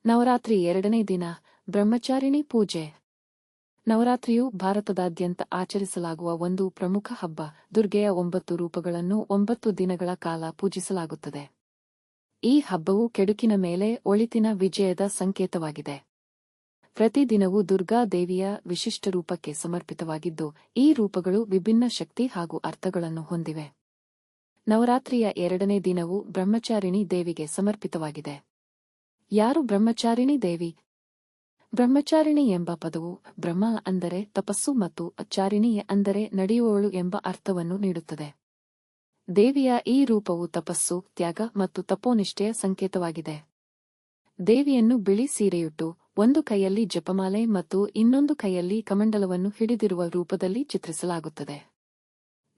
ನವರಾತ್ರಿ 2ನೇ ದಿನ ಬ್ರಹ್ಮಚಾರಿಣಿ ಪೂಜೆ. ನವರಾತ್ರಿಯು ಭಾರತದಾದ್ಯಂತ ಆಚರಿಸಲಾಗುವ ಒಂದು ಪ್ರಮುಖ ಹಬ್ಬ. ದುರ್ಗೆಯ 9 ರೂಪಗಳನ್ನು 9 ದಿನಗಳ ಕಾಲ ಪೂಜಿಸಲಾಗುತ್ತದೆ. ಈ ಹಬ್ಬವು ಕೆಡುಕಿನ ಮೇಲೆ ಒಳಿತಿನ ವಿಜಯದ ಸಂಕೇತವಾಗಿದೆ. ಪ್ರತಿದಿನವೂ ದುರ್ಗಾ ದೇವಿಯ ವಿಶಿಷ್ಟ ರೂಪಕ್ಕೆ ಸಮರ್ಪಿತವಾಗಿದ್ದು, ಈ ರೂಪಗಳು ವಿಭಿನ್ನ ಶಕ್ತಿ ಹಾಗೂ ಅರ್ಥಗಳನ್ನು ಹೊಂದಿವೆ. ನವರಾತ್ರಿಯ 2ನೇ ದಿನವು ಬ್ರಹ್ಮಚಾರಿಣಿ ದೇವಿಗೆ ಸಮರ್ಪಿತವಾಗಿದೆ. ಯಾರು ಬ್ರಹ್ಮಚಾರಿಣಿ ದೇವಿ? ಬ್ರಹ್ಮಚಾರಿಣಿ ಎಂಬ ಪದವು ಬ್ರಹ್ಮ ಅಂದರೆ ತಪಸ್ಸು ಮತ್ತು ಚಾರಿಣಿ ಅಂದರೆ ನಡೆಯುವವಳು ಎಂಬ ಅರ್ಥವನ್ನು ನೀಡುತ್ತದೆ. ದೇವಿಯ ಈ ರೂಪವು ತಪಸ್ಸು, ತ್ಯಾಗ ಮತ್ತು ತಪೋನಿಷ್ಠೆಯ ಸಂಕೇತವಾಗಿದೆ. ದೇವಿಯನ್ನು ಬಿಳಿ ಸೀರೆಯುಟ್ಟು, ಒಂದು ಕೈಯಲ್ಲಿ ಜಪಮಾಲೆ ಮತ್ತು ಇನ್ನೊಂದು ಕೈಯಲ್ಲಿ ಕಮಂಡಲವನ್ನು ಹಿಡಿದಿರುವ ರೂಪದಲ್ಲಿ ಚಿತ್ರಿಸಲಾಗುತ್ತದೆ.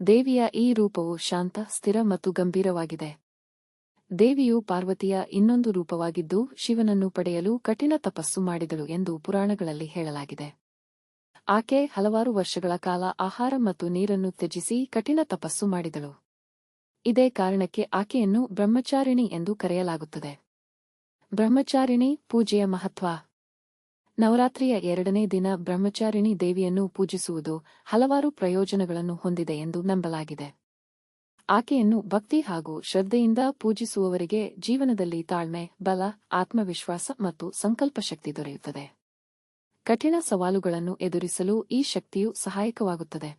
ದೇವಿಯ ಈ ರೂಪವು ಶಾಂತ, ಸ್ಥಿರ ಮತ್ತು ಗಂಭೀರವಾಗಿದೆ. ದೇವಿಯು ಪಾರ್ವತಿಯ ಇನ್ನೊಂದು ರೂಪವಾಗಿದ್ದು, ಶಿವನನ್ನು ಪಡೆಯಲು ಕಠಿಣ ತಪಸ್ಸು ಮಾಡಿದಳು ಎಂದು ಪುರಾಣಗಳಲ್ಲಿ ಹೇಳಲಾಗಿದೆ. ಆಕೆ ಹಲವಾರು ವರ್ಷಗಳ ಕಾಲ ಆಹಾರ ಮತ್ತು ನೀರನ್ನು ತ್ಯಜಿಸಿ ಕಠಿಣ ತಪಸ್ಸು ಮಾಡಿದಳು. ಇದೇ ಕಾರಣಕ್ಕೆ ಆಕೆಯನ್ನು ಬ್ರಹ್ಮಚಾರಿಣಿ ಎಂದು ಕರೆಯಲಾಗುತ್ತದೆ. ಬ್ರಹ್ಮಚಾರಿಣಿ ಪೂಜೆಯ ಮಹತ್ವ. ನವರಾತ್ರಿಯ 2ನೇ ದಿನ ಬ್ರಹ್ಮಚಾರಿಣಿ ದೇವಿಯನ್ನು ಪೂಜಿಸುವುದು ಹಲವಾರು ಪ್ರಯೋಜನಗಳನ್ನು ಹೊಂದಿದೆ ಎಂದು ನಂಬಲಾಗಿದೆ. ಆಕೆಯನ್ನು ಭಕ್ತಿ ಹಾಗೂ ಶ್ರದ್ಧೆಯಿಂದ ಪೂಜಿಸುವವರಿಗೆ ಜೀವನದಲ್ಲಿ ತಾಳ್ಮೆ, ಬಲ, ಆತ್ಮವಿಶ್ವಾಸ ಮತ್ತು ಸಂಕಲ್ಪಶಕ್ತಿ ದೊರೆಯುತ್ತದೆ. ಕಠಿಣ ಸವಾಲುಗಳನ್ನು ಎದುರಿಸಲು ಈ ಶಕ್ತಿಯು ಸಹಾಯಕವಾಗುತ್ತದೆ.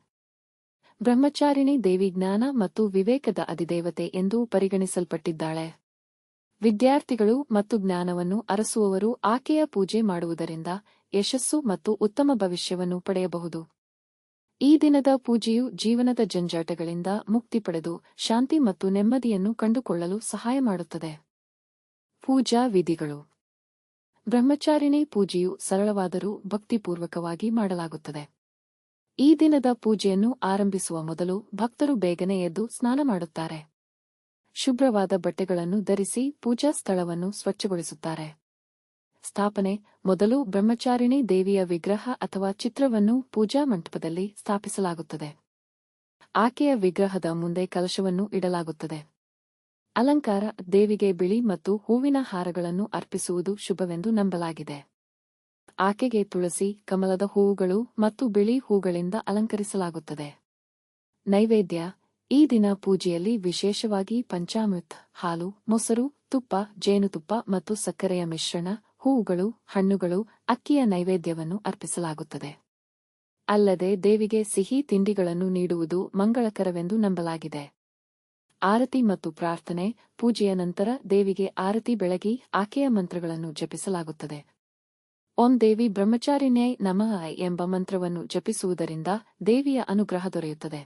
ಬ್ರಹ್ಮಚಾರಿಣಿ ದೇವಿ ಜ್ಞಾನ ಮತ್ತು ವಿವೇಕದ ಅಧಿದೇವತೆ ಎಂದು ಪರಿಗಣಿಸಲ್ಪಟ್ಟಿದ್ದಾಳೆ. ವಿದ್ಯಾರ್ಥಿಗಳು ಮತ್ತು ಜ್ಞಾನವನ್ನು ಅರಸುವವರು ಆಕೆಯ ಪೂಜೆ ಮಾಡುವುದರಿಂದ ಯಶಸ್ಸು ಮತ್ತು ಉತ್ತಮ ಭವಿಷ್ಯವನ್ನು ಪಡೆಯಬಹುದು. ಈ ದಿನದ ಪೂಜೆಯು ಜೀವನದ ಜಂಜಾಟಗಳಿಂದ ಮುಕ್ತಿ ಪಡೆದು ಶಾಂತಿ ಮತ್ತು ನೆಮ್ಮದಿಯನ್ನು ಕಂಡುಕೊಳ್ಳಲು ಸಹಾಯ ಮಾಡುತ್ತದೆ. ಪೂಜಾ ವಿಧಿಗಳು. ಬ್ರಹ್ಮಚಾರಿಣಿ ಪೂಜೆಯು ಸರಳವಾದರೂ ಭಕ್ತಿಪೂರ್ವಕವಾಗಿ ಮಾಡಲಾಗುತ್ತದೆ. ಈ ದಿನದ ಪೂಜೆಯನ್ನು ಆರಂಭಿಸುವ ಮೊದಲು ಭಕ್ತರು ಬೇಗನೆ ಎದ್ದು ಸ್ನಾನ ಮಾಡುತ್ತಾರೆ. ಶುಭ್ರವಾದ ಬಟ್ಟೆಗಳನ್ನು ಧರಿಸಿ ಪೂಜಾ ಸ್ಥಳವನ್ನು ಸ್ವಚ್ಛಗೊಳಿಸುತ್ತಾರೆ. ಸ್ಥಾಪನೆ. ಮೊದಲು ಬ್ರಹ್ಮಚಾರಿಣಿ ದೇವಿಯ ವಿಗ್ರಹ ಅಥವಾ ಚಿತ್ರವನ್ನು ಪೂಜಾ ಮಂಟಪದಲ್ಲಿ ಸ್ಥಾಪಿಸಲಾಗುತ್ತದೆ. ಆಕೆಯ ವಿಗ್ರಹದ ಮುಂದೆ ಕಲಶವನ್ನು ಇಡಲಾಗುತ್ತದೆ. ಅಲಂಕಾರ. ದೇವಿಗೆ ಬಿಳಿ ಮತ್ತು ಹೂವಿನ ಹಾರಗಳನ್ನು ಅರ್ಪಿಸುವುದು ಶುಭವೆಂದು ನಂಬಲಾಗಿದೆ. ಆಕೆಗೆ ತುಳಸಿ, ಕಮಲದ ಹೂವುಗಳು ಮತ್ತು ಬಿಳಿ ಹೂಗಳಿಂದ ಅಲಂಕರಿಸಲಾಗುತ್ತದೆ. ನೈವೇದ್ಯ. ಈ ದಿನ ಪೂಜೆಯಲ್ಲಿ ವಿಶೇಷವಾಗಿ ಪಂಚಾಮೃತ, ಹಾಲು, ಮೊಸರು, ತುಪ್ಪ, ಜೇನುತುಪ್ಪ ಮತ್ತು ಸಕ್ಕರೆಯ ಮಿಶ್ರಣ, ಹೂವುಗಳು, ಹಣ್ಣುಗಳು, ಅಕ್ಕಿಯ ನೈವೇದ್ಯವನ್ನು ಅರ್ಪಿಸಲಾಗುತ್ತದೆ. ಅಲ್ಲದೆ ದೇವಿಗೆ ಸಿಹಿ ತಿಂಡಿಗಳನ್ನು ನೀಡುವುದು ಮಂಗಳಕರವೆಂದು ನಂಬಲಾಗಿದೆ. ಆರತಿ ಮತ್ತು ಪ್ರಾರ್ಥನೆ. ಪೂಜೆಯ ನಂತರ ದೇವಿಗೆ ಆರತಿ ಬೆಳಗಿ ಆಕೆಯ ಮಂತ್ರಗಳನ್ನು ಜಪಿಸಲಾಗುತ್ತದೆ. ಓಂ ದೇವಿ ಬ್ರಹ್ಮಚಾರಿಣ್ಯೈ ನಮಃ ಎಂಬ ಮಂತ್ರವನ್ನು ಜಪಿಸುವುದರಿಂದ ದೇವಿಯ ಅನುಗ್ರಹ ದೊರೆಯುತ್ತದೆ.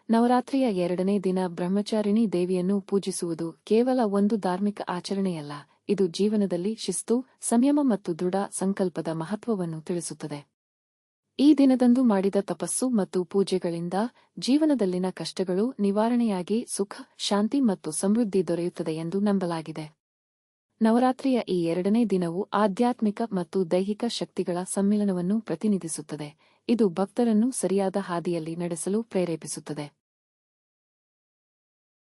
ನವರಾತ್ರಿಯ 2ನೇ ದಿನ ಬ್ರಹ್ಮಚಾರಿಣಿ ದೇವಿಯನ್ನು ಪೂಜಿಸುವುದು ಕೇವಲ ಒಂದು ಧಾರ್ಮಿಕ ಆಚರಣೆಯಲ್ಲ, ಇದು ಜೀವನದಲ್ಲಿ ಶಿಸ್ತು, ಸಂಯಮ ಮತ್ತು ದೃಢ ಸಂಕಲ್ಪದ ಮಹತ್ವವನ್ನು ತಿಳಿಸುತ್ತದೆ. ಈ ದಿನದಂದು ಮಾಡಿದ ತಪಸ್ಸು ಮತ್ತು ಪೂಜೆಗಳಿಂದ ಜೀವನದಲ್ಲಿನ ಕಷ್ಟಗಳು ನಿವಾರಣೆಯಾಗಿ ಸುಖ, ಶಾಂತಿ ಮತ್ತು ಸಮೃದ್ಧಿ ದೊರೆಯುತ್ತದೆ ಎಂದು ನಂಬಲಾಗಿದೆ. ನವರಾತ್ರಿಯ ಈ 2ನೇ ದಿನವು ಆಧ್ಯಾತ್ಮಿಕ ಮತ್ತು ದೈಹಿಕ ಶಕ್ತಿಗಳ ಸಮ್ಮಿಲನವನ್ನು ಪ್ರತಿನಿಧಿಸುತ್ತದೆ. ಇದು ಭಕ್ತರನ್ನು ಸರಿಯಾದ ಹಾದಿಯಲ್ಲಿ ನಡೆಸಲು ಪ್ರೇರೇಪಿಸುತ್ತದೆ.